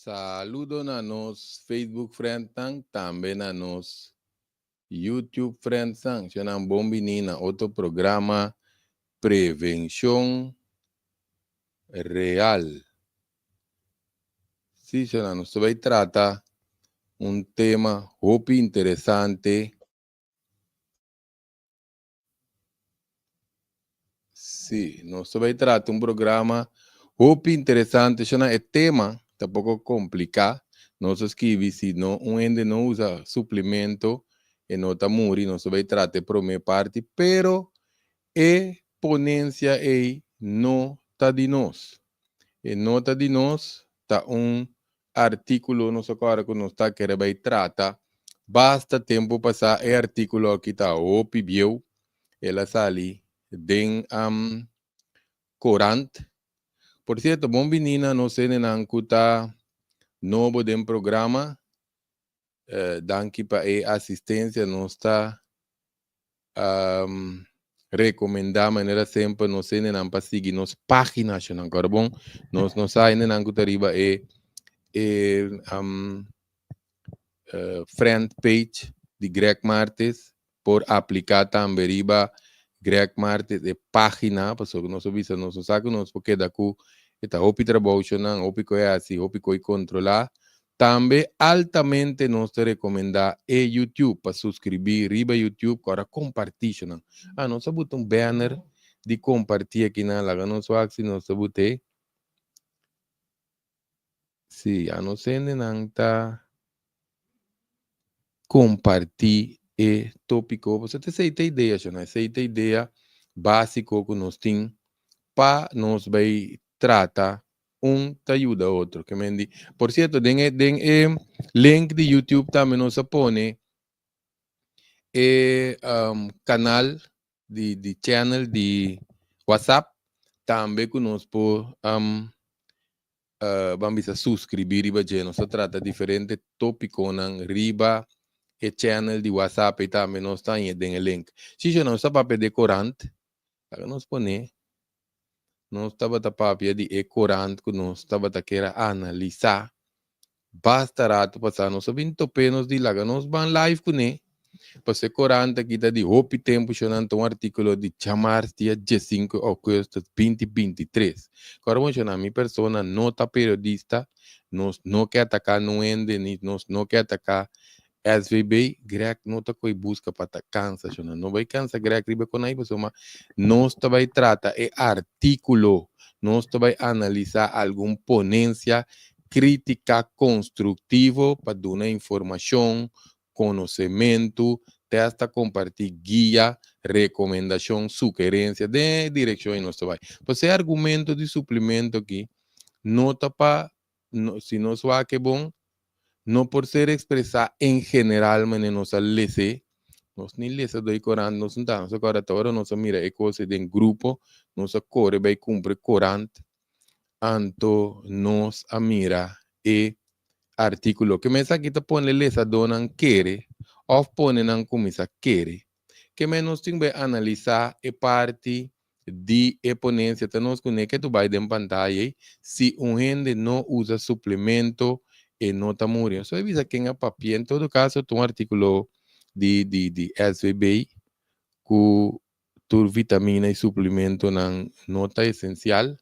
Saludo na nos Facebook friend tang, também na nos YouTube friend tang. Siya nang bom menina outro programa Prevenção Real. Sim, siya nos vai tratar tema muito interessante. Sim, nós vai tratar programa muito interessante. Siya na tema tá pouco complicado. Nós escrevi se não ende não usa suplemento e não tá muri, nós vai tratar por minha parte, pero ponência é não tá de nós. E nota de nós tá artículo nós agora que nós tá querendo vai tratar. Basta tempo passar e artículo aqui tá opinião, ela sali den corante. Por certo, bom menina, nós temos na novo de programa, danke para a assistência, nós está recomendar maneira sempre, nós temos para seguir nos páginas, não é bom? Nós saímos na cutariba friend page de Greg Martes, por aplicar também riba Greg Martes de página, porque nós visa nós sacamos porque da cu está hopi trabalho não, hopi assim, hopi controlar. Também altamente nós te recomenda YouTube para subscrever riba YouTube para compartilhar. Nós botamos banner de compartilhar aqui na laga nós aqui nós botei. Sim, nós não tá compartilhar e tópico. Você tem essa ideia, não? Essa ideia básica que nós temos para nós vai tratar te ajuda outro. Que me por certo, den link de YouTube também nós põe canal de channel de WhatsApp também que nós vamos a subscrever riba de nós trata diferente tópico nan riba e channel de WhatsApp e também nós está em den link. Se já não está para decorante, nós põe nós estava da papia de corante que nós estava da queira analisar. Basta rato passar nós 20 penos de lá nós van live com né. Para corante aqui tá de hopi tempo chamando artículo de chamar dia 15 de agosto de 2023. Agora vamos chamar minha pessoa nota periodista, nós não quer atacar no ende, nós não quer atacar SVB, Greg não está com busca para tá cansa, não vai cansar Greg riba com aí, mas nós vai tratar artículo, nós vai analisar alguma ponência crítica construtivo para dar uma informação, conhecimento, testa compartilhar guia, recomendação, sugerência de direção e nós vai. Você argumento de suplemento aqui, nota para se nós vai que bom não por ser expressar em geral, mas nós lese, nós nem lese do Corão, nós não estamos agora agora nós mira é coisa de grupo, nós corre vai cumprir Corão, anto nós mira e artículo que me aqui te põe lesa donan quere, ou põe nan comisa quere, que menos tem que analisar e parte de ponência, te nós que tu vai de pantalla, se gente não usa suplemento e não está morrendo. Só avisa quem é papel. Em todo caso, tem artículo de SVB com vitamina e suplemento não nota essencial.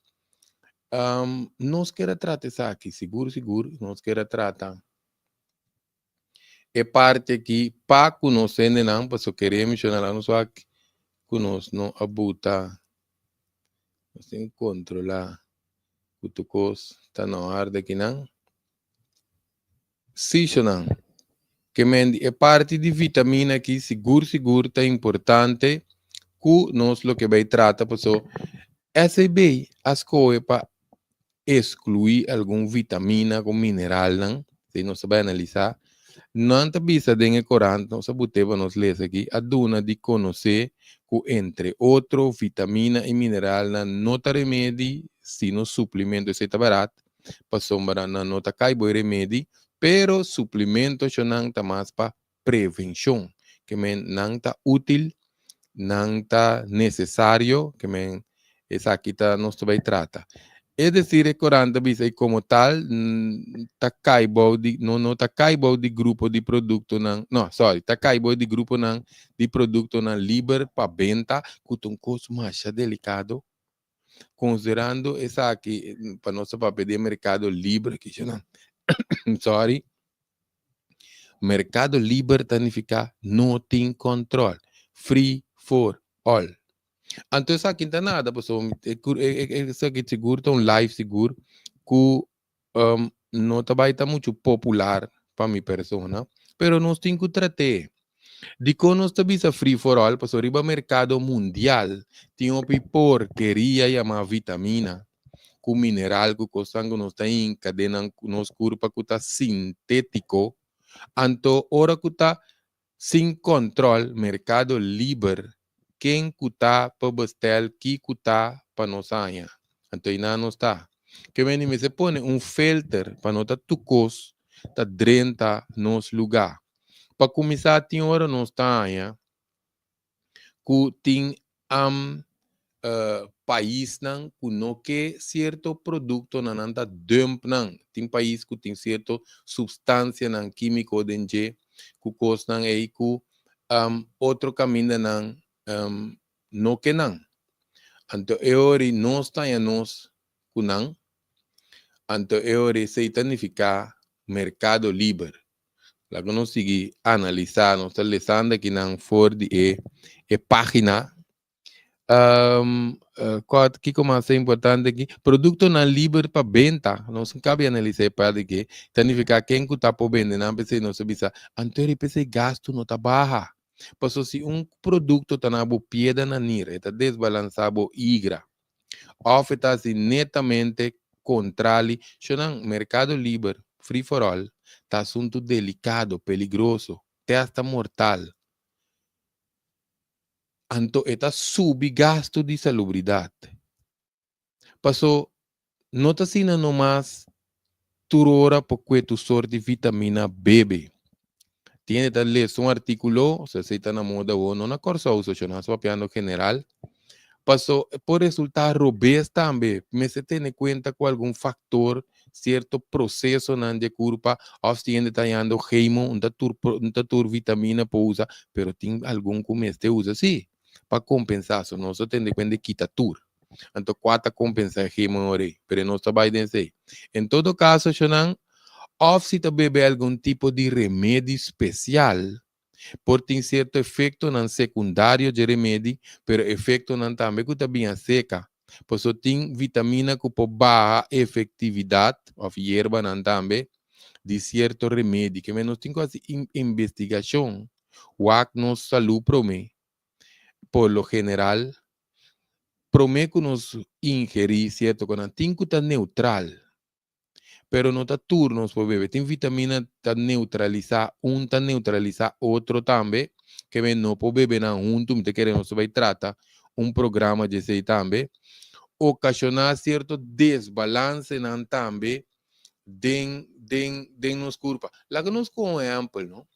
Nós queremos tratar isso aqui, seguro, nós queremos tratar. É parte aqui, para conhecer, não, para só querer mencionar lá, nós aqui, nós não abuta, nós temos que controlar o que está na hora aqui, não. Sim, não. Que é parte de vitamina que seguro é importante que nós lo que vai tratar pessoa essa bem as coisas para excluir alguma vitamina com mineral não se nós vai analisar não te bisa de corante nós boteva nós lê aqui a duna de conhecer que entre outro vitamina e mineral não te remédio se no suplemento se tá barato passou para não tá cai boi remédio pero suplemento não está mais para prevenção, que não está útil, não está necessário, que essa aqui tá nós vai tratar. Es decir, el corante dice como tal, takaibo di no takaibo di grupo de producto no, sorry, takaibo di grupo de producto liber para venta, com um custo mais delicado, considerando essa aqui para nosso papel de mercado livre que não, sorry, mercado livre significa não tem controle, free for all. Então, isso aqui não é nada, pessoal. Isso aqui é seguro, é um live seguro, que não está muito popular para minha pessoa, pero nós temos que tratar. De quando nós estamos free for all, pessoal, riba mercado mundial, tem uma porqueria chamada vitamina, com mineral, que o sangue não está em cadena, nos corpo que está sintético. Então, hora que está sem controle, mercado livre, quem está para bestel, que está para nós ganhar. Então, ainda não está. Que vem e se põe filtro para não estar tucos, está dentro nos lugar. Para começar, tem hora não está ganhar, que tem país que não quer certo produto não anda dump não. Tem país que tem certa substância não químico dentro que costam aí que outro caminho não que não. Então eu não está em nós que não. Então eu sei significar mercado livre. Lá que nós seguir analisar, nós estamos lendo aqui na Ford e página que como é importante aqui, produto não livre para venda, não se cabe analisar para que significa quem que está por vender, não precisa não sabe se anterior precisa gasto não está baixa, porque se produto está na boa pieda na nira, está desbalançado igra, oferta assim netamente contrário, chama mercado livre, free for all, está assunto delicado, peligroso, até mortal. Então, está subgasto de salubridade. Passou, não está sendo nomás turora porque tu sorte vitamina B. Tiene tal vez um artículo, se está na moda ou não, na corsa uso, não só piano general. Passou, por resultar robês também, mas se tem em conta com algum fator, certo processo não de culpa, ou se tem detalhando heimo, tur vitamina para usar, pero tem algum como este usa, sim. Para compensar, não só tem de quitar tur. Então, quatro compensa hemorei, pero não está bem desse. Em todo caso, Shonan, ou se tu bebe algum tipo de remédio especial, por ter certo efeito não secundário de remédio, pero efeito não também que está bem seca. Por isso tem vitamina que por baixa efetividade, ou hierba não também, de certo remédio, que menos tem quase investigação, o que nos saúde promete. Por lo general, promete que nos ingerir, certo? Quando tem que estar neutral, pero não está turnos por beber. Tem vitamina que neutralizar, está neutralizar outro também, que vem não por beber não junto, me queremos vai tratar programa de sei também, ocasionar certo desbalance não também, den nos curva. Lá que nos com exemplo, não?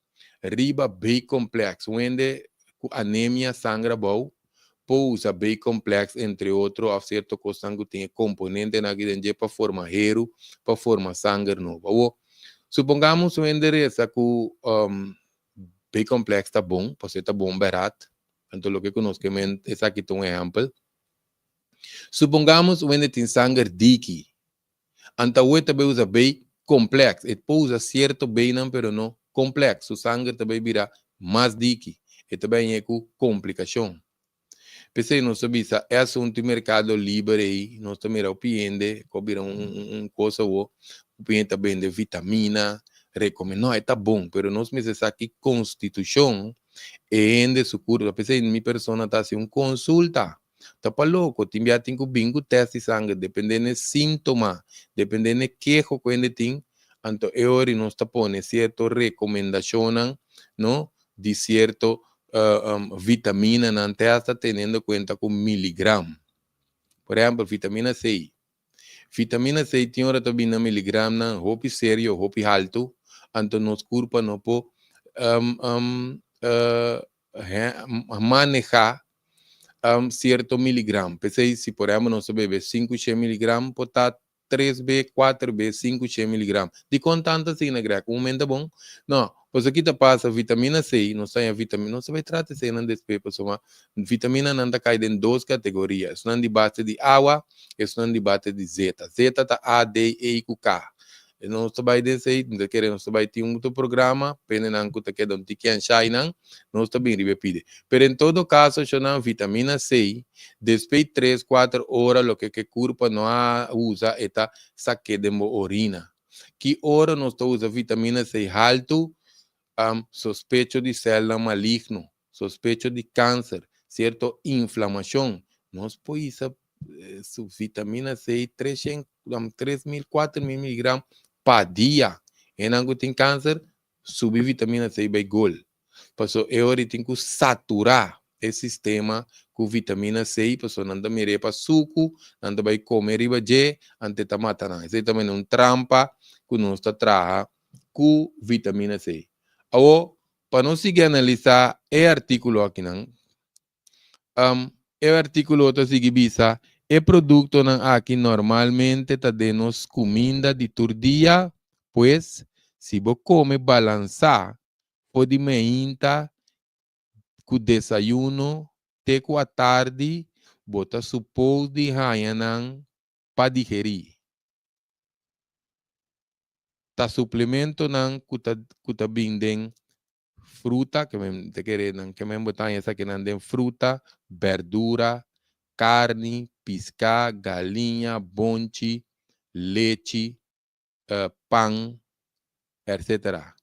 Riba B complexo, onde anemia sangra bom, pousa B complexo, entre outros, a certo costango tem componente na guia para formar hero, para formar sangue novo. Supongamos o endereço que B complexo está bom, pode ser bom barato, então o que conosco é aqui um exemplo. Supongamos o ende tem sangue diki, então o também usa B complexo, e pousa certo B não, pero não complexo, o sangue também vira mais diki, e também é com complicação. Pensei, não sabia, é assunto de mercado livre aí, nós também o cliente, cobra coisa ou o cliente vende vitamina, recomenda, não, está bom, pero nós precisamos aqui constituição, e ainda sucuro, pensei, minha pessoa está assim, consulta, tá para louco, tem que bingo teste de sangue, dependendo do sintoma, dependendo do queijo que ele tem, então eu não está pondo certa recomendação, não, de certo vitamina não está tendo em conta com miligrama. Por exemplo, vitamina C. Vitamina C tem hora também na miligrama, roupa sério, roupa alto, então nos corpo não pode manejar certo miligrama. Pensei, se por exemplo, nós bebemos 500 miligramas, pode estar 3B, 4B, 500 miligramas. De contanto assim, né, Greco? Um momento é bom. Não, pois aqui te passa vitamina C, não sai a vitamina, não se vai tratar se não despeja, pessoal. Vitamina não cai em duas categorias. Não de base de água, isso não de base de zeta. Zeta tá A, D, E e K. Não se vai dizer, não querendo, se vai ter outro programa, pena não que quer um tiquinho shine, não está bem repetido. Pero em todo caso, eu não vitamina C, depois de 3, 4 horas, o que o corpo não usa é saque de urina. Que hora nós usa vitamina C alto, sospecho de célula maligno, sospecho de câncer, certo? Inflamação. Nós podemos vitamina C 300, 3.000, 4.000 miligramas para dia. E não tem câncer, subir vitamina C vai gol. Passou eu tenho que saturar esse sistema com vitamina C, passou não dá mere para suco, não vai comer riba de, ante tá matando. Isso também é um trampa que nós está trabalhando com vitamina C. Ou, para não seguir analisar, é artigo aqui, não? É artigo que sigue bisa, é produto não aqui normalmente tá denos comida de todo dia, pois, se você come balançar, pode meinta com desayuno, até com a tarde, bota supor de rayanan para digerir. Tá suplemento não kuta binden fruta, que me te querem que me botar essa que não tem fruta, verdura, carne, pisca, galinha, bonche, leite, pão, etc.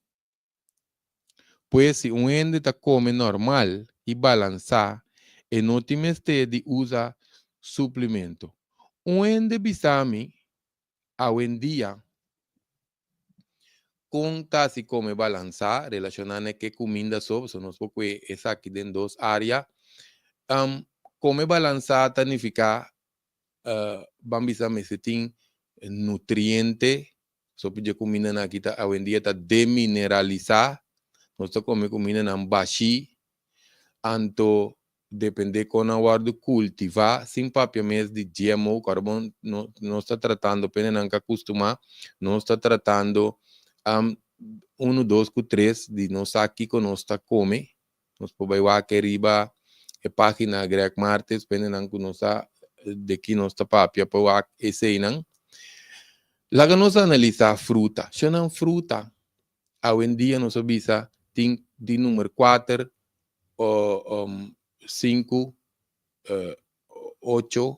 Pois se um ende tá come normal e balançar, e não tem de usar suplemento. Um ende bisami, hoje em dia, conta se come balançar, relacionando que comida sobre, so nós porque essa aqui dentro duas áreas, come balançar significa bambisame se tem nutriente, so pedir comida na kita hoje em dia tá demineralizar, nós come comida na baixi, anto depende com a guarda cultivar, sem papel mesmo de GMO, carbono, não está tratando, pena não acostumar, não está tratando 1, 2, 3 de nós aqui que nós está come, nós podemos aqui riba a página Greg Martes, pena não que nós de que nós está papel para esse aí não. Lá que nós analisar fruta, se não fruta, hoje em dia nós sabemos tem de número 4 5, 8,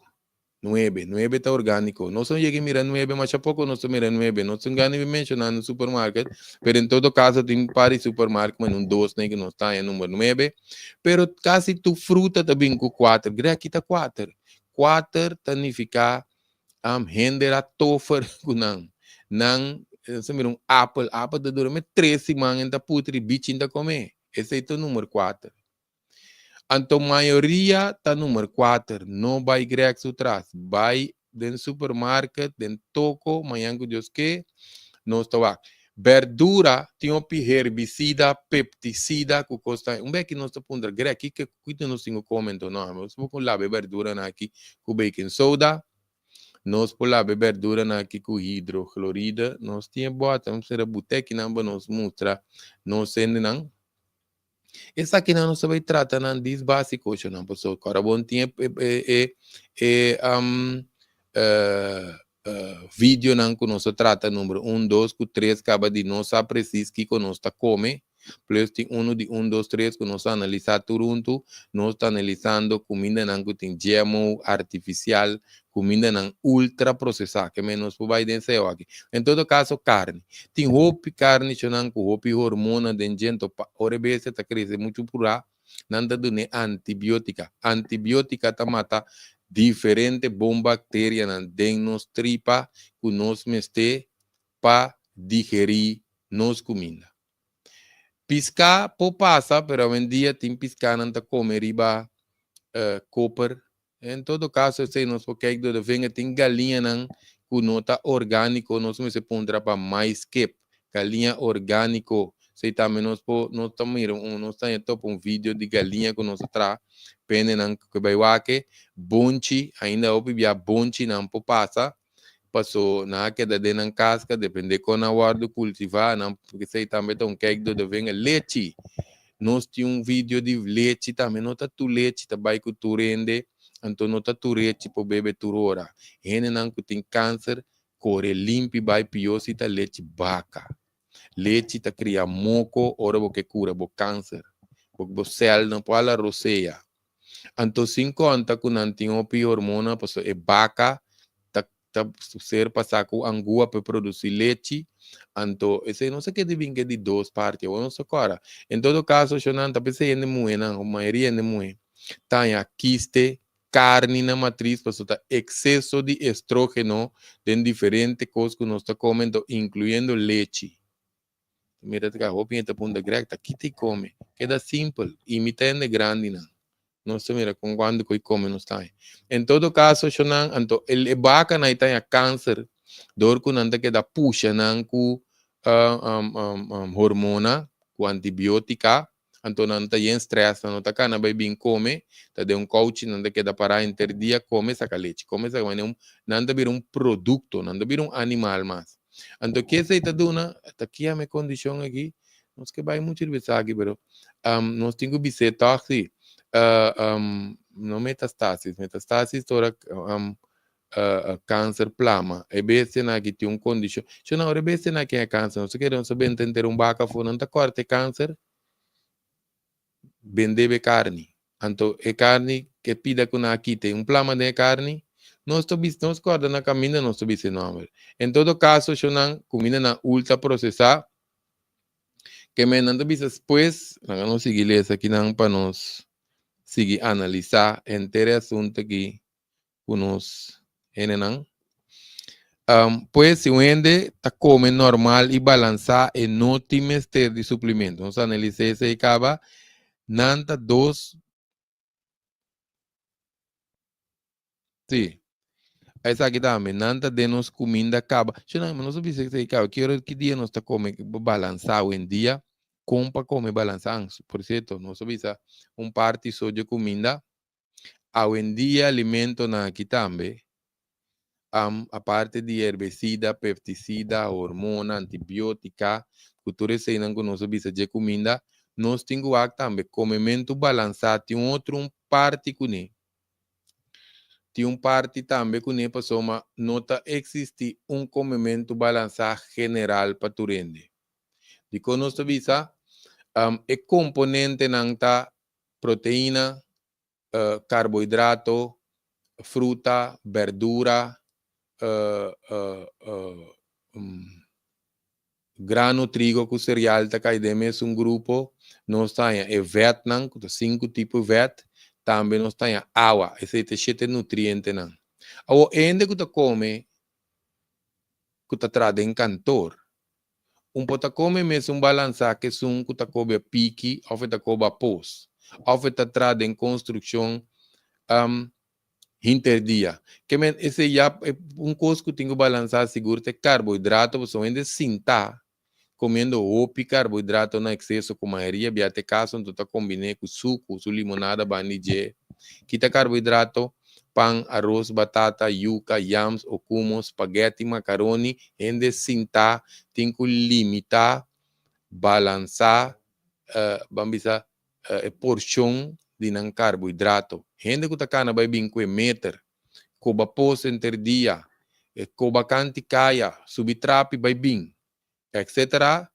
9. 9 está orgánico. No son llegue a mirar 9, mas poco no se mira 9. No son gani mencionando no supermarket, pero en todo caso tem para supermarket, mas um 2 que não está em número 9. Pero casi tu fruta também com 4. Gra aqui está 4. 4 significa render a tofer kunang. Nang se mira apple da durante 3 semanas da putri bichin da comer. Esse é o número 4. Então, a maioria está número 4, não vai Grex atrás. Vai dentro do supermercado, dentro do toco, amanhã que Deus quer, não está lá. Verdura tem um herbicida, pepticida, que custa. Que nós está pondo Grex, que nós temos comento, não. Nós vamos lá verdura aqui com baking soda. Nós podemos lá verdura aqui com hidroclorida. Nós temos bota, vamos ser a boteca, não, nós mostra, nós sendo não. Essa aqui não se vai tratar não diz básico, não pessoal. Carbono tinha vídeo não que nós trata número 1, 2, 3, acaba de nós preciso que nós está come. Plus tem 1 de 1, 2, 3 que nós analisar tudo, nós está analisando comida não que tem GMO artificial, comida não ultra processada, que menos vai dizer aqui. Em todo caso, carne. Tem roupa carne, não com roupa hormona dentro, ora vezes está crescendo muito por lá, não está dando antibiótica. Antibiótica está mata diferente bom bactéria dentro nos tripa que nós meste para digerir nos comida. Piscar por passa, pero hoje em dia tem piscar não está comer riba copper. Em todo caso, se nós porque do venga tem galinha não que não está orgânico, nós me se pondrá para mais que galinha orgânico Sei também nós estamos top um vídeo de galinha que nós tra pene não que vai wake bonchi ainda opi via bonchi não po passa passou na queda de nan casca depende com a guarda cultivar não porque sei também tem um cake de venga leite nós tínhamos um vídeo de leite também não tá tu leite tá vai que tu rende então não tá tu leite para beber tu hora ele não que tem câncer corre limpo vai pior se tá leite vaca leite tá cria moco ora porque cura bo câncer porque céu não pode roceia então 50 com não tem hormona passou é vaca ser passar com angua para produzir leite, então esse não sei que devem que de duas partes, ou não sei agora. Em todo caso, eu não estou pensando em muito, a maioria de muito. Tem a quiste, carne na matriz, porque está excesso de estrógeno em diferentes coisas que nós estamos comendo, incluindo leite. Mira, a roupa está ponta grega, aqui te come, queda simples, imitando grande, não. Não se mira com quando que come não está. Em todo caso, chonan, anto ele vaca na ita câncer, dor com nanda que da puxa nan ku hormona, com antibiótica, anto nanda yen stress, não tá cana vai bem come, tá de um coach nanda que da para interdia come essa leite, come essa um nanda vir um produto, nanda vir um animal mais. Anto que se ita duna, tá aqui a minha condição aqui, nós que vai muito vezes aqui, pero nós temos que ser tóxico no metastasis, toda câncer plama, e beste na que tem um condição, se não é beste na que é câncer, não se quer saber entender vaca fora, não tá corte câncer, vender carne, então é carne que pida com aqui tem plama de carne, nós estamos corda na caminho, nós estamos não, em todo caso, se não comida na ultra processada, que me não depois, não seguir essa aqui não para nós seguir analisar inteiro assunto aqui nos enenang. Pues se vende ta come normal e balançar e não tem mestre de suplemento. Nós analisamos esse acaba nanta dos. Sim. Essa aqui também, nanta de nos comida acaba. Se não, nós sabemos que acaba. Que dia nós está come balançar o dia, compra come balançar. Por certo, nós sabemos parte só de comida. Hoje em dia, alimento na aqui também. A parte de herbicida, pesticida, hormona, antibiótica, cultura sem não nós bisa de comida, nós temos também comimento balançado, tem outro parte com ele. Tem parte também com ele, pessoal, mas nota existe comimento balançado general para tu rende. De que nós bisa, é componente não tá proteína, carboidrato, fruta, verdura, grano, trigo, com cereal, tá caideme é grupo, nós temos Vietnam, com 5 tipos de vet, também nós temos água, esse é 7 nutrientes não. Agora, ainda que tu come, que tu traz em cantor, pouco come mesmo balançar que são que tu come pique, ou tu come pós, ou tu traz em construção, interdia. Que esse já é coisa que tenho que balançar seguro é carboidrato, você ainda sinta comendo opi carboidrato na excesso com maioria, biate caso, então tá combinando com suco, limonada, banije, quita carboidrato, pão, arroz, batata, yuca, yams, okumo, spaghetti, macaroni, ainda sinta, tem que limitar, balançar, bambisa, porção de não carboidrato. Gente que tá cana vai vir com meter, coba pós entre dia, coba canti caia, subtrape vai vir, etc.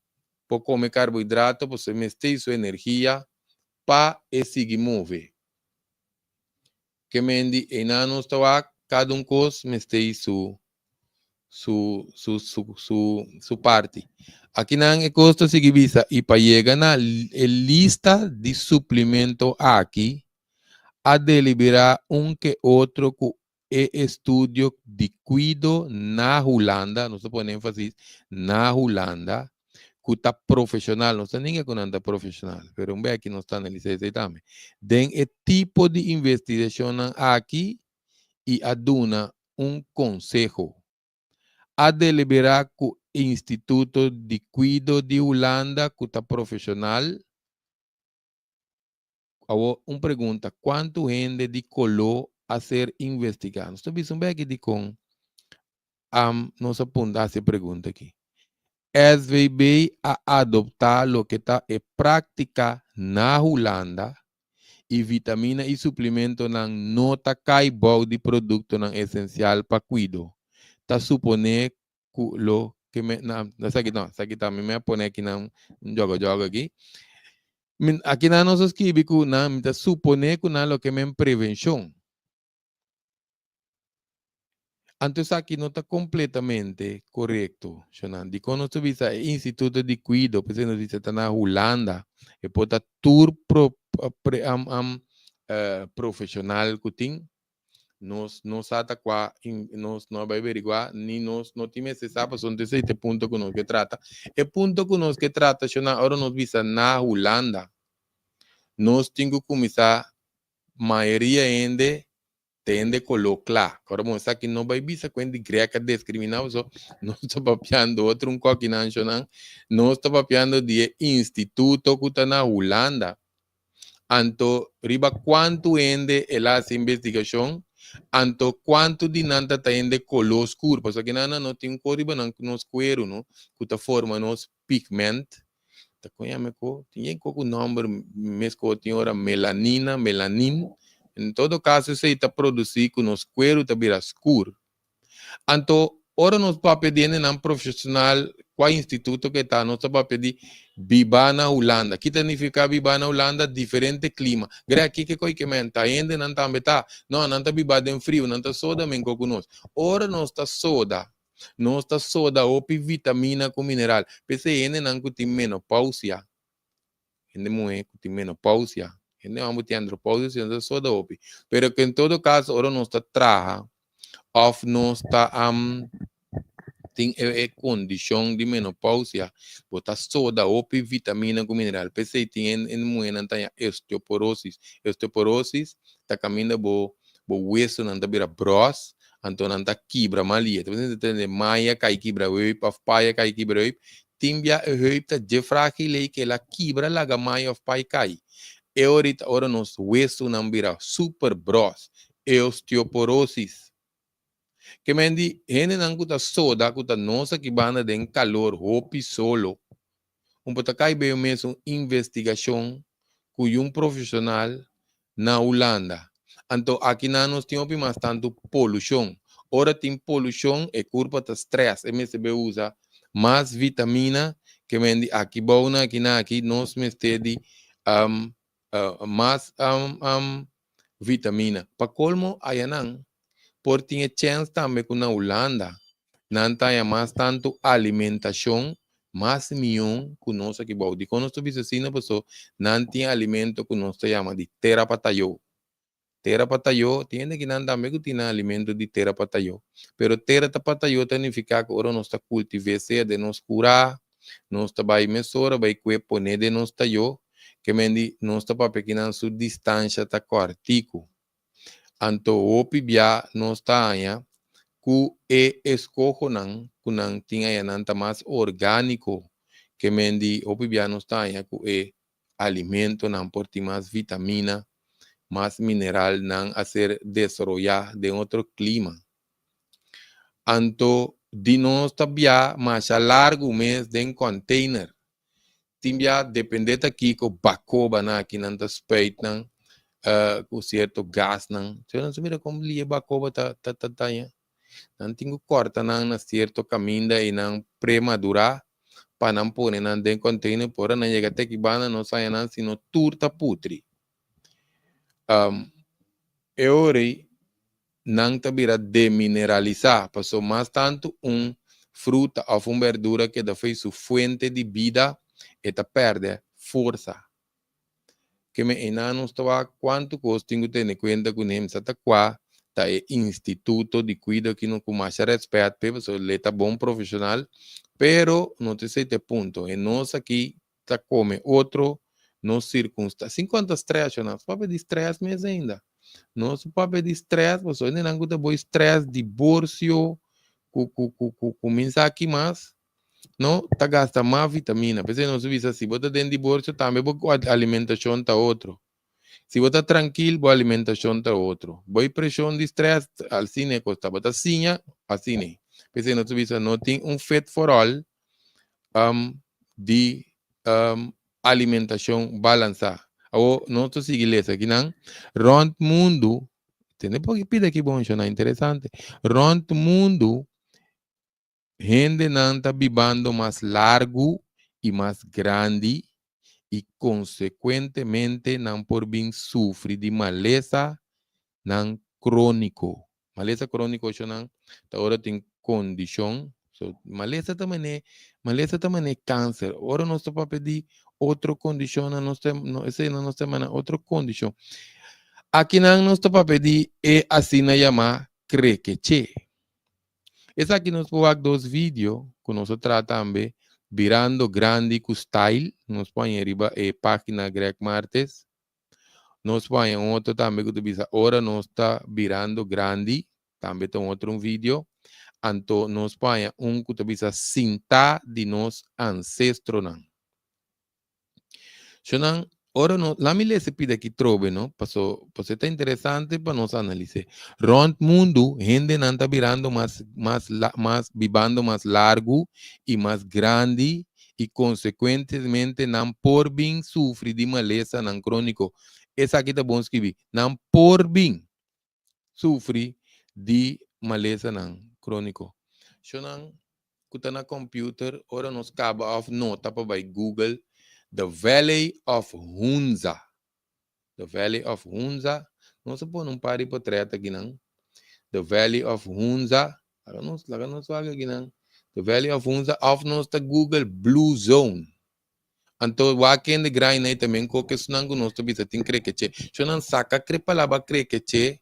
Por comer carboidrato, você mete sua energia para seguir mover. Que mendi enano está cada coisa mete su parte. Aqui não é custo seguir visa e para chegar na lista de suplemento aqui a deliberar que outro estudo de cuido na Holanda, não se põe ênfase na Holanda, que está profissional, não sei ninguém que não está profissional, mas um aqui não está na licença também. Den o tipo de investigação aqui e aduna conselho a deliberar que Instituto de Cuido de Holanda, que está profissional. Uma pergunta, quanto gente de colou a ser investigado? Estou pensando aqui de com, nos apunta essa pergunta aqui. SVB a adoptar o que está em prática na Holanda e vitamina e suplemento não tá cai bom de produto não essencial para cuido. Tá supone que lo que me não aqui tá me pone aqui não joga aqui. Aqui na nós escreve que não tá supone que não lo que me prevenção. Antes aqui não está completamente correto, Shonan. De quando tu visa Instituto de Cuido, por exemplo, diz está na Holanda, e pode tour profissional que tem, nós sabe qual, nós não vai averiguar, nem nós não temos esse sabe, são desse ponto que nós que trata. E ponto que nós que trata, Shonan, agora nós visa na Holanda, nós temos que começar, maioria ainda, tende colocar. Agora, vamos aqui não vai bisa quando greca discriminado, so, não está papiando outro um coque nacional, não está papiando de instituto que está na Holanda. Anto, riba quanto ende ela investigação, anto quanto de nanta está ende color escuro, porque aqui não tem cor riba não nos cuero, não, que está forma nos pigment, tá conhece ko, tinha o nome, mesmo tinha ora melanin. Em todo caso, isso está produzido com os cueros está vira escuro. Então, ora nós para pedir um profissional, qual instituto que está, nós para pedir viva na Holanda. Que significa viva na Holanda? Diferente clima. Gra aqui que coi que menta, ainda não está metá. Não está viva em frio, não está soda men com nós. Ora nós está soda. Nós está soda ou vitamina com mineral. Pese ainda não tem menopausia. Ainda muito tem menopausia. Não vamos ter andropausia, não só da OPI. Pero que em todo caso, ora não está traja, ou não está tem condição de menopausia, botar só da OPI, vitamina com mineral. Pensei tem em mulher tem osteoporose. Osteoporose está caminhando bo hueso não está vira bros, então não está quebra malia. Então você tem maia cai quebra web, paia cai quebra web. Timbia web tá de frágil que ela quebra laga maia of pai cai. E ahorita, ora nos huesos não vira super bros, osteoporose. Que mendi, gente não cuta soda, cuta nossa que banda de calor, hopi solo. Pota cai bem mesmo investigação com um profissional na Holanda. Então, aqui nós temos mais tanto poluição. Ora tem poluição e culpa de stress. MSB usa mais vitamina que mendi aqui bona aqui nós mestedi mais vitamina. Para colmo, ayanang, por tinha chance também com na Holanda, não tem mais tanto alimentação, mais milhão que nós aqui bom. De quando estou dizendo, pessoa, não tem alimento que nós chama de terapatayo. Terapatayo, tem que não também que tem alimento de terapatayo. Pero terapatayo significa que ora nós está cultivando de nos curar, nós está vai mesora, vai cuerpo ne de nós tayo, que mendi nós está para pequena sua distância tá cortico. Anto opi bia nós está aí, ku escojo nan kunang tinga yanan ta mais orgânico que mendi opi bia nós está aí, ku alimento nan porti mais vitamina, mais mineral nan a ser desarrollar de outro clima. Anto de nós está bia mais a largo mês de container. Timbia depende daqui com bacoba na aqui nan ta speit nan com certo gás nan. Você não sabe como lia bacoba tá aí. Não tenho corta na certo caminho e não premadurar para não pôr nan de container por não chegar até que bana não saia nan sino turta putri. Eu não te vira demineralizar, passou mais tanto fruta ou uma verdura que da fez sua fonte de vida e te perde força. Que me enano estava quanto custa tenho ter em conta com ele, sata qua tá instituto de cuida que não com mais respeito, pessoa ele tá bom profissional, pero não te sei te ponto, e nós aqui tá come outro nos circunstâncias, 50 stress, não, papo de stress mesmo ainda. Nosso papel de estresse, você ainda não tem bom estresse, divórcio, começa aqui mais. não tá gasta mais vitamina. Porque não se visa assim, bota dentro de bolso também, a alimentação tá outro. Se você está tranquilo, a alimentação está outro. Boa pressão de estresse, al cine costa, bota assim, porque não se visa, não tem fit for all de alimentação balançada. Ou não estou seguindo isso aqui, não? Rond mundo, tem que pedir aqui, bom, isso é interessante. Rond mundo, gente não está vivendo mais largo e mais grande e, consequentemente, não por bem sofre de maleza não crônico. Maleza crônico, isso não, agora tem condição. So, maleza também é câncer. Agora nós estamos para pedir outra condição, esse não nós temos outra condição. Aqui não nós estamos para pedir é assim na chamar crequeche. Esse aqui nós vamos dois vídeos que nós tratamos virando grande com style. Nós põe arriba a página Greg Martes. Nós põe outro também que tu bisa. Ora nós está virando grande. Também tem outro vídeo. Então nós põe que tu bisa cinta de nós ancestros. Então, ora não, lá me lê pida que trove, não? Passou, está interessante para nós analisar. Rond mundo, gente não está virando mais, vivendo mais largo e mais grande e, consequentemente, não por bem sofre de maleza não crônico. Essa aqui tá bom escrever. Não por bem sofre de maleza não crônico. Então, que na computer, ora nos cabo of nota para Google, The Valley of Hunza. The Valley of Hunza. Não se pode pari para treta aqui, não. The Valley of Hunza. Laga nos vaga aqui, não. The Valley of Hunza. Of nos ta Google Blue Zone. Então, o que de grind aí também, qualquer sunango nos bisa tem crequeche. Se não saca crepalaba crequeche,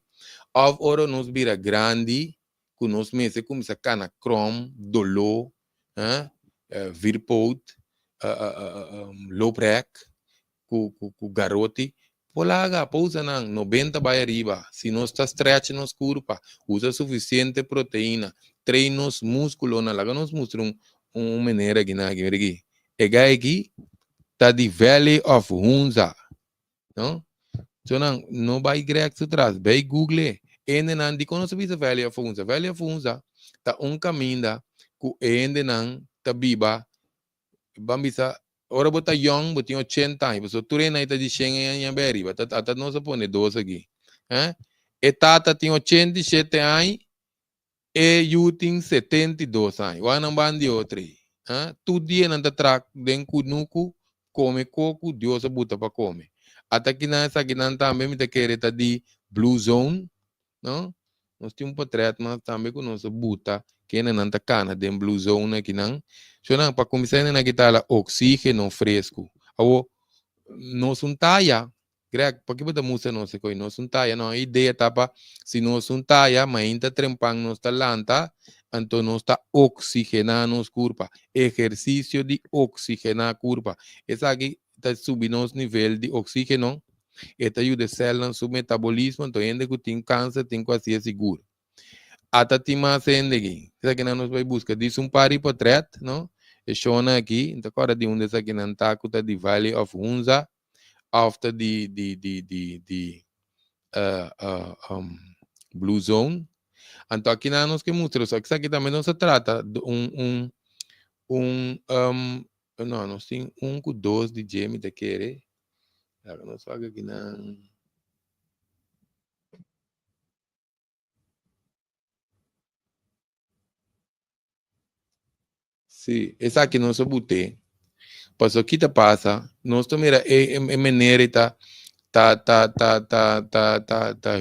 of oro nos vira grande, que nos meses começa a cana chrome, dolor, virpot, loprek, ku garoti. Polaga, pousa nang 90 vai arriba. Se não está stretch nos curva, usa suficiente proteína, treinos músculo na laga nos mostra maneira aqui na aqui. Ega aqui tá the Valley of Hunza, não? So não vai greg se traz, vai Google. Ainda não de quando se vê Valley of Hunza. Valley of Hunza tá caminho que ainda não tá viva. Bambisa, ora bota young, bota 80 anos. So tu reina ita de 100 anos em beri, até não se põe 12 aqui. E tata tem 87 anos e eu tenho 72 anos. O não bandi outro. Tu dia não tá track dentro nuco, come coco, Deus bota para comer. Até que nessa aqui não também me querer tá de Blue Zone, não? Nós temos um portreto, mas também com nossa buta, que não tá cana de Blue Zone aqui não. So não para começar na guitarra oxígeno fresco. Ao nós taia, Greg, porque bota música não se coi, nós taia, não a ideia tá para se nós taia, mas ainda trempang nós talanta, então nós está oxigenando nos curva, exercício de oxigenar curva. Essa aqui está subindo nosso nível de oxígeno, e ajuda a célula no seu metabolismo, então ainda que tem câncer, tem quase seguro. Até tem mais ainda aqui, essa aqui nós vai buscar, diz par portrait, não? E chona aqui, então agora de onde essa aqui não está, que está de Valley of Hunza, after the Blue Zone. Então aqui nós que mostrar, só que isso aqui também não se trata de não, nós temos com 2 de Jamie de querer. Nós fazemos aqui na sim, essa aqui não se botei. Passou que passa, nós também é maneira tá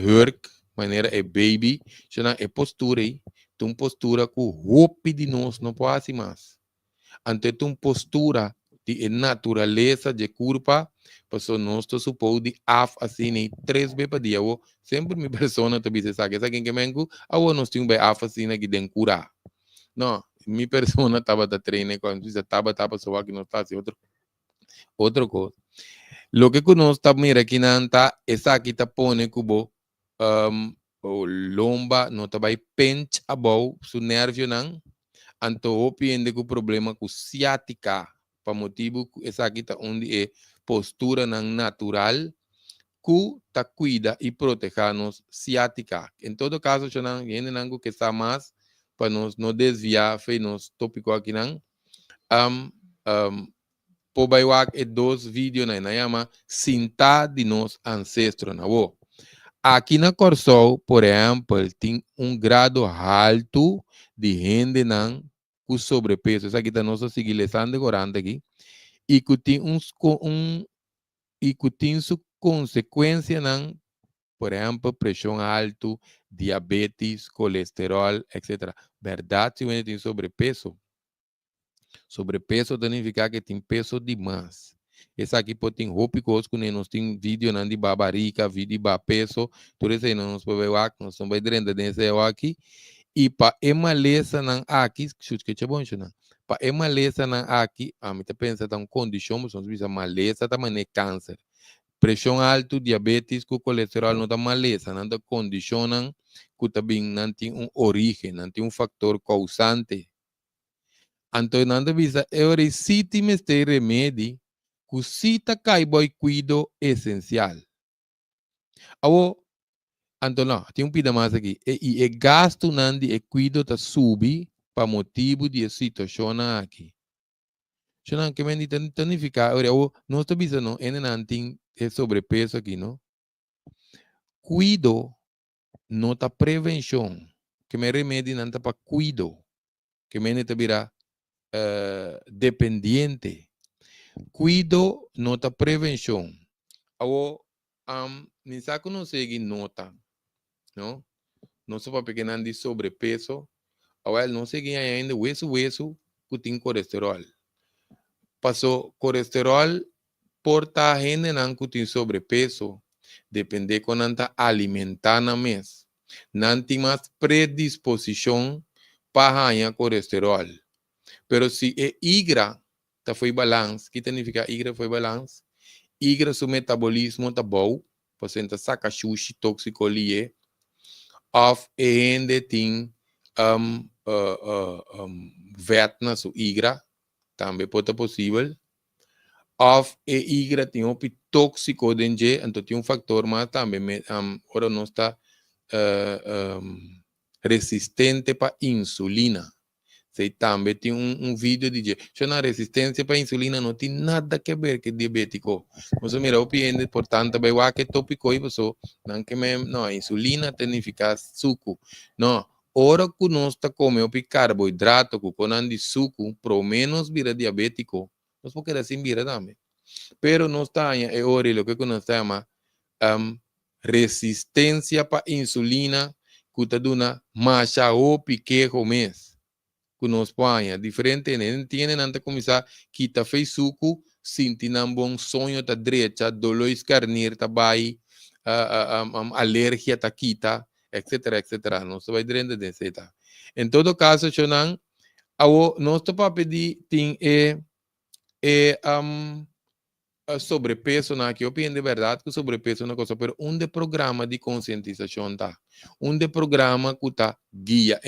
hurk, maneira é baby, chama é postura aí, tem postura com roupa de nós não pode mais. Ante tem postura de natureza de curva, passou nós to supor de af assim nem 3 vezes por dia, sempre me persona to bisa sabe, essa quem que mengo, nós tem bem af assim que den cura. Não, minha persona estava da treino quando você estava só aqui não está outro coisa. Lo que nós está mira aqui na anta, essa aqui tá pone cubo o lomba não tá vai pinch above su nervio não, Anto opiende com problema com ciática, para motivo essa aqui tá onde é postura não natural, que ta cuida e proteger-nos ciática. Em todo caso, já não algo que está mais para nos não desviar, foi nos tópico aqui não. Po baiwak e dois vídeos na chama Sinta de nos ancestros na wo. Aqui na Corsol, por exemplo, tem grado alto de gente não com sobrepeso. Essa aqui está nossa sigilhação decorante aqui. E que tem e que tem sua consequência não, por exemplo, pressão alta, diabetes, colesterol, etc. Verdade, se você tem sobrepeso, sobrepeso significa que tem peso demais. Essa aqui pode ter roupa que nós tem vídeo de babarica, vídeo de peso, tudo isso aí nós podemos ver, nós vamos ver desse aqui. E para emaleza não aqui, que é bom, não? Para emaleza não aqui, a mim pensa que condição, mas nós vemos maleza também é câncer. Pressão alta, diabetes, com colesterol não dá maleza, não dá condição, que também não tem origem, não tem fator causante. Então, nada visa, agora se tem este remédio, que se tá cai boy cuido essencial. Então, não, tem pida mais aqui. E gasto nandi e cuido tá subi para motivo de situação aqui. Se não, que me significa, agora, não estou visa, não, não tem sobrepeso aqui, não? Cuido não tá prevenção. Que me remédio não tá para cuido. Que me tá vira dependiente. Cuido nota prevenção. Nem sabe que não segue nota, não? Não só para pequenar de sobrepeso, agora não segue ainda o que tem colesterol. Passou colesterol porta gente não que tem sobrepeso, depende de quando está alimentando na mês. Não tem mais predisposição para ganhar colesterol. Pero se é igra, tá foi balance, que significa igra foi balance? Igra seu metabolismo tá bom, você não saca sushi tóxico ali, of ainda tem vet na sua igra, também pode ser possível. Of igra tem um tóxico dentro, então tem fator mas também, ora não está resistente para insulina. Você também tem vídeo de que a resistência para a insulina não tem nada a ver com diabético. Você mira o paciente, portanto, vai lá que tópico e você não que não a insulina significa suco. Não, hora que nós está comendo carboidrato com de suco, pro menos vira diabético. Nós porque assim vira também. Pero não está é hora o que nós chama resistência para a insulina que está dando mais o piquejo mês. Que nos ponha diferente, né? Tiene nanta começar que tá fez suco, sentindo um bom sonho tá direita, dolor escarnir tá bai, alergia tá quita, etc, etc. Não se vai direito desse tá. Em todo caso, chonan, nós tô para pedir tem sobrepeso na que eu penso de verdade que sobrepeso é uma coisa, pero de programa de conscientização tá, de programa que tá guia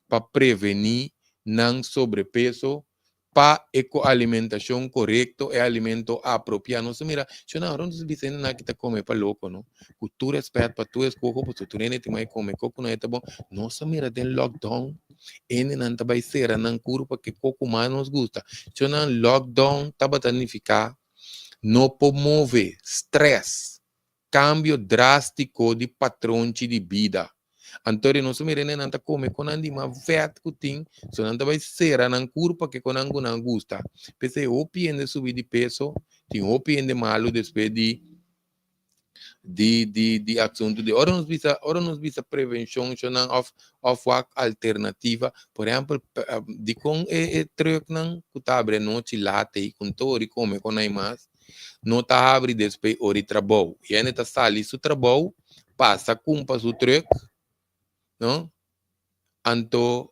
para prevenir não sobrepeso, para alimentação correta e alimento apropriado. Não se mira, se não, não se diz nada que tá come para louco, não? Cultura respeito para tu escoco, para tu nem te mais come coco não é tá bom. Não se mira tem lockdown, não tá vai ser não cura porque coco mais nos gusta. Se não lockdown tá para significar não promove stress, cambio drástico de padrão de vida. Então, não se mire nem nada come com andi mais vet que tem, se não vai ser na curva que com angu não gusta. Pese o piende subir de peso, tem o piende malo depois de assunto de ora nos visa prevenção of work alternativa, por exemplo, de com truck não que tá abre noite late e com tori come com aí mais não tá abre depois ori trabalho e ainda tá sali su trabalho passa cumpa su truck não anto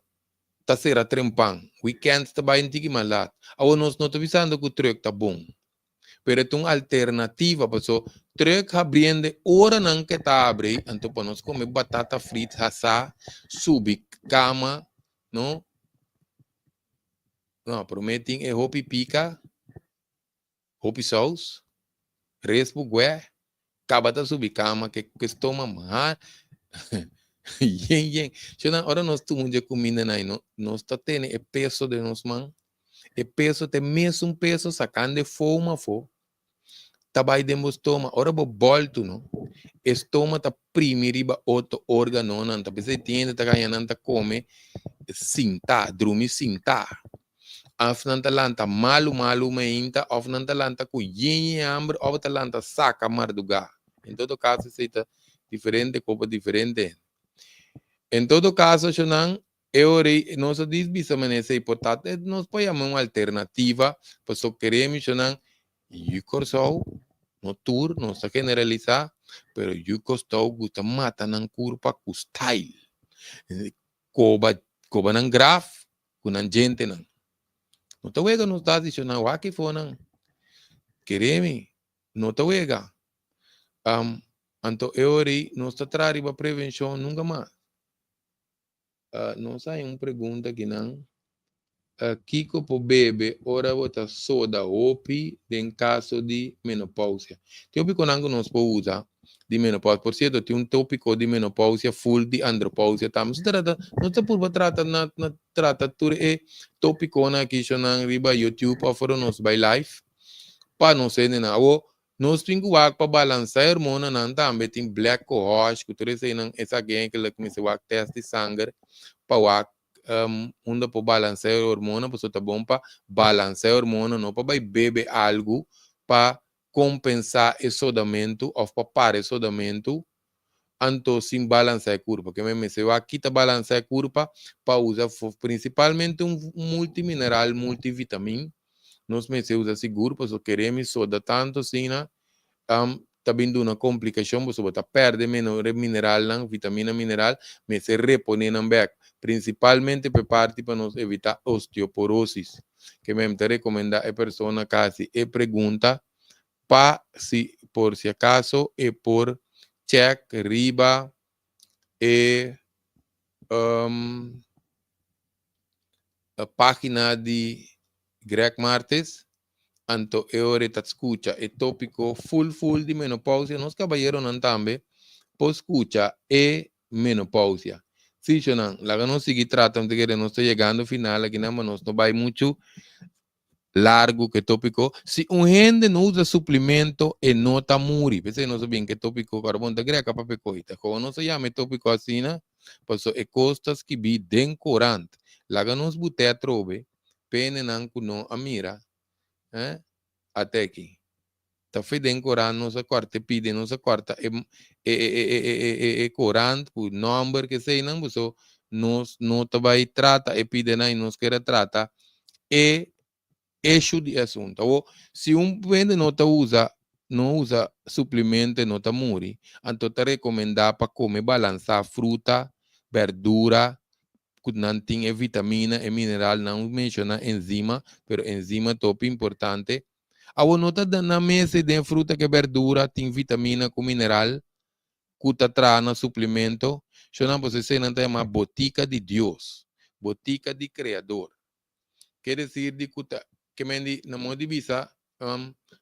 tá será trempan weekend tá bem tigi malat ao nós não tá visando que o truck tá bom pero é uma alternativa pessoal truck abrindo hora não que tá abre então para nós comer batata frita assar subir cama não não, prometem é hopi pica, hopi sauce, respo gué, cabata subicama, que estoma mar, yen yen. Chona, ora nós tu mundia comida na no, nós tá tendo é peso de nós man, é peso te mesmo peso sacando de foma fo, tabai de mos toma, ora bo bolto no, estoma tá primiriba outro órgano não, tá pese tiende tá ganhando tá come, sinta, drumi sinta. Afnanta lanta malu meinta, afnanta lanta ku yin hambre, of lanta saca marduga. Em todo caso, seita diferente, copa diferente. Em todo caso, Shonan, eu nós disbisa menese importante, nós podemos uma alternativa, pois só queremos, Shonan, e corso, no tour, não se generalizar, pero eu costou gusta mata nan curpa com style. Coba nan graf, com nan gente nan. Não te wega nos dá dizendo o que for não queremos não te wega anto eu não está trazendo para prevenção nunca mais não sai uma pergunta que não Kiko po bebe ora bota soda opi em caso de menopausia tópico não nos pode usar de menopausia por certo tem tópico de menopausia full de andropausia estamos trata não está por trata na trata tudo é tópico na que não riba YouTube ou fora nos by live para não ser nada o nós temos para balançar a hormona não também tem black cohosh que tudo isso aí não essa gente que começa a teste de sangue para onde para balançar a hormona, porque tá bom para balançar a hormona, não para beber algo para compensar o sodamento ou para parar o sodamento, então sem balançar a curva, porque mesmo se eu aqui tá balançar a curva para usar principalmente um multimineral, multivitamina, nós me se usa seguro, porque queremos soda tanto assim, tá vindo uma complicação, você tá perde menos mineral, não, vitamina mineral, mas se repõe não back, principalmente para parte para nos evitar osteoporose, que mesmo te recomenda a pessoa casi e pergunta para se por si acaso e por check riba e a página de Greg Martes. Anto eore ta escucha e tópico full de menopausia, nos caballeros non tambe, po escucha e menopausia. Sí, Shonan, la que nos sigue tratando de que no estoy llegando al final, aquí nada más no va mucho largo que tópico. Si un gente no usa suplemento e nota muri, pensé no sé bien qué tópico carbón de greca para pecoita, como no se llama tópico así, pues e costas que vi den corante, la que nos bute a trove, pene nan kuno amira, até aqui. Tá fedendo Corão, nossa quarta, pide nossa quarta, Corão, o número que sei, não, você não vai tratar, e pide não, nós quer tratar, eixo de assunto. Ou se vende não usa suplemento, não tá muri, então te recomendar para comer, balançar fruta, verdura, que não tem vitamina e mineral, não menciona enzima, pero enzima top importante. A nota na mesa de fruta que verdura tem vitamina com mineral, que está no suplemento. Chama você não tem uma botica de Deus, botica de Criador. Quer dizer de que me na modo de vista,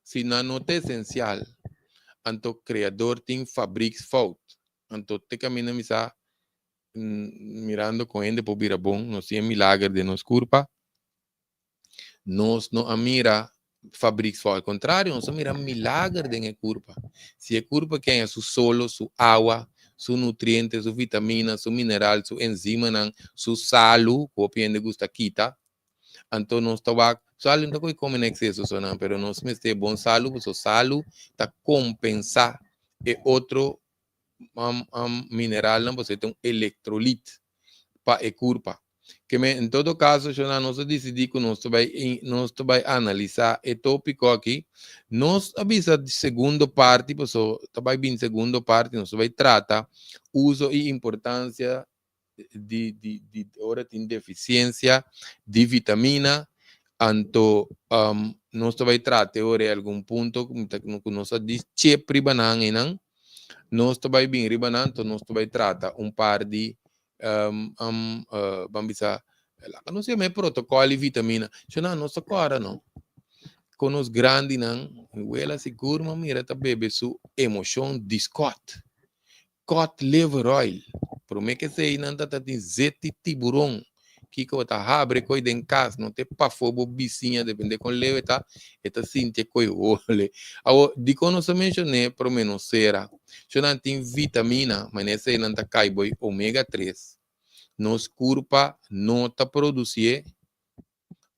se não nota essencial, então Criador tem fabrics fault, então te camina misa mirando com ele por vir bom, não se é milagre de nos culpa, nós não amira fabrica só ao contrário, nós mira milagre de curva. Se é curva que é su solo, su água, su nutrientes, su vitamina, su mineral, su enzima, su salu, que de gusta quita. Então nós estava salu não coi come em excesso, não, pero nós me tem bom salu, porque salu tá compensar e outro mineral, não, você tem electrolite para a curva. Que em todo caso, já nós decidimos que nós vai analisar o tópico aqui. Nós avisa de segunda parte, vai vir segunda parte, nós vai tratar uso e importância de hora de deficiência de vitamina. Então, nós vai tratar agora algum ponto que nós diz che pribanang nós vai vir ribanan, então nós vai tratar par de vamos dizer, Não sei, mas protocolo e vitamina. Não, não se cora, não. Com os grandes, não. Ela segura, mas mira, tá bebe sua emoção de Scott. Cod liver oil. Por mim que sei, não tá de zete tiburão. Que tá abre coi em casa, não tem para fogo bicinha, depende com leve, tá? Eta sinte coi ole. Awo, di kono sa mencionei, pro menos será. Se não tem vitamina, mas nesse não tá cai boi ômega 3. Nos curpa não tá produzir.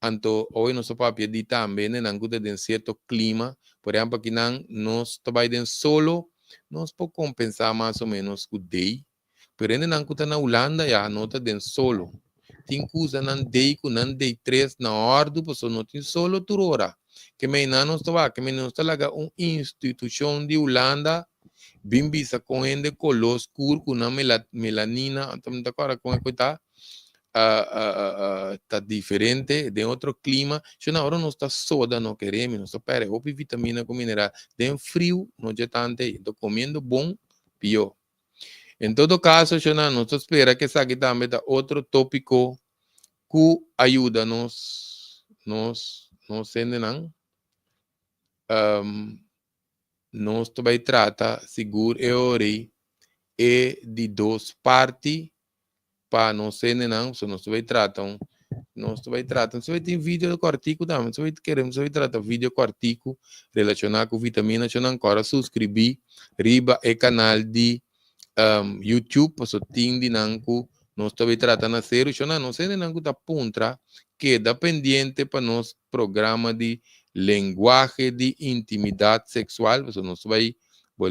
Anto hoje nosso papel de também, né, não cuida de certo clima, por exemplo, que não nós trabalhamos solo, nós podemos compensar mais ou menos o day, pero não cuida na Holanda já não está dentro solo, tem coisa não day com não day 3 na ordem, porque não tem solo por hora, que me não está que me não está lá instituição de Holanda, bem vista com gente color escuro com uma melanina, então tá agora com que tá está diferente de outro clima. Se na hora não está soda, não queremos, não está pere, ou vitamina com mineral. De frio, não é tanto, estou comendo bom, pior. Em todo caso, se não está espera que saque também da outro tópico que ajuda nos não nós também trata seguro e ori e de duas partes para não ser não, se nós vai tratar você vai ter vídeo com artigo também, você vai tratar vídeo com artigo relacionado com vitamina, se não agora subscrever riba e canal de YouTube, para tem de nanco, nós vai tratar na sério, se não sei de nanco da puntra, que dá pendiente para nos programa de linguagem de intimidade sexual, você nós vai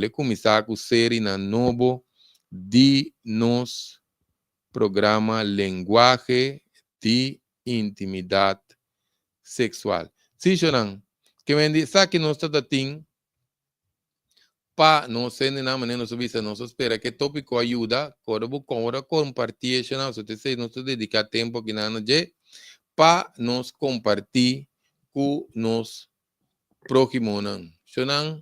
começar com série na novo de nos programa Lenguaje de Intimidade Sexual. Sim, Jonan, que me diz que nós estamos para não ser de nenhuma maneira, nós espera que o tópico ajuda, quando compartilhar, nós dedicar tempo que não para nos compartilhar com nos próximos. Jonan,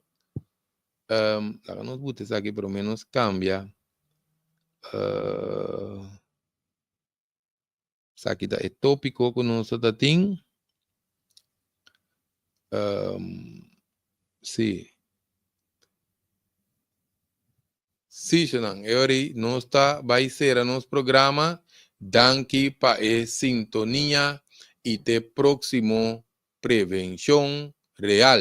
nós vamos aqui pelo menos cambia. Aqui está o tópico que nós estamos. Sim. Sim, Xanan. Agora nós vai ser nosso programa. Danke para a sintonia e te próximo prevenção real.